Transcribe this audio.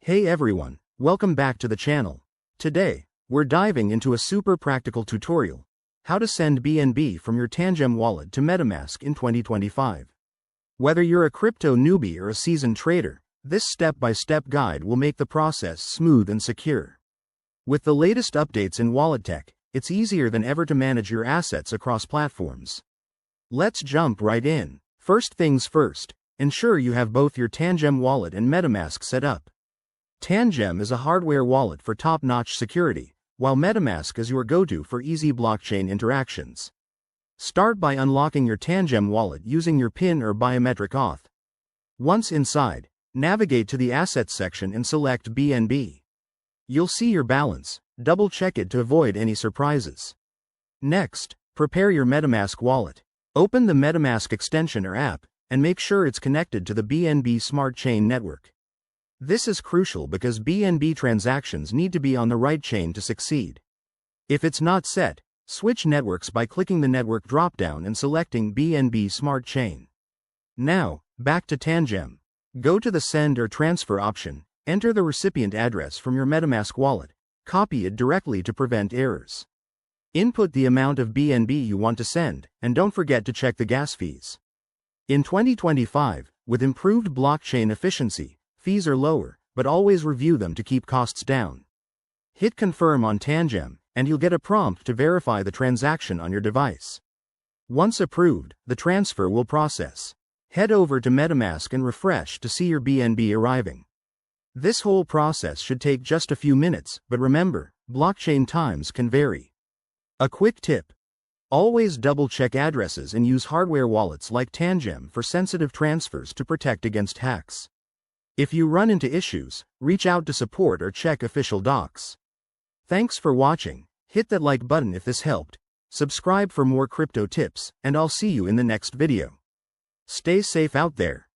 Hey everyone, welcome back to the channel. Today, we're diving into a super practical tutorial, how to send BNB from your Tangem wallet to Metamask in 2025. Whether you're a crypto newbie or a seasoned trader, this step-by-step guide will make the process smooth and secure. With the latest updates in wallet tech, it's easier than ever to manage your assets across platforms. Let's jump right in. First things first, ensure you have both your Tangem wallet and Metamask set up. Tangem is a hardware wallet for top-notch security, while Metamask is your go-to for easy blockchain interactions. Start by unlocking your Tangem wallet using your PIN or biometric auth. Once inside, navigate to the Assets section and select BNB. You'll see your balance, double-check it to avoid any surprises. Next, prepare your Metamask wallet. Open the Metamask extension or app, and make sure it's connected to the BNB Smart Chain network. This is crucial because BNB transactions need to be on the right chain to succeed. If it's not set, switch networks by clicking the network dropdown and selecting BNB Smart Chain. Now, back to Tangem. Go to the Send or Transfer option, enter the recipient address from your Metamask wallet, copy it directly to prevent errors. Input the amount of BNB you want to send, and don't forget to check the gas fees. In 2025, with improved blockchain efficiency, fees are lower, but always review them to keep costs down. Hit Confirm on Tangem, and you'll get a prompt to verify the transaction on your device. Once approved, the transfer will process. Head over to Metamask and refresh to see your BNB arriving. This whole process should take just a few minutes, but remember, blockchain times can vary. A quick tip: always double-check addresses and use hardware wallets like Tangem for sensitive transfers to protect against hacks. If you run into issues, reach out to support or check official docs. Thanks for watching. Hit that like button if this helped, subscribe for more crypto tips, and I'll see you in the next video. Stay safe out there.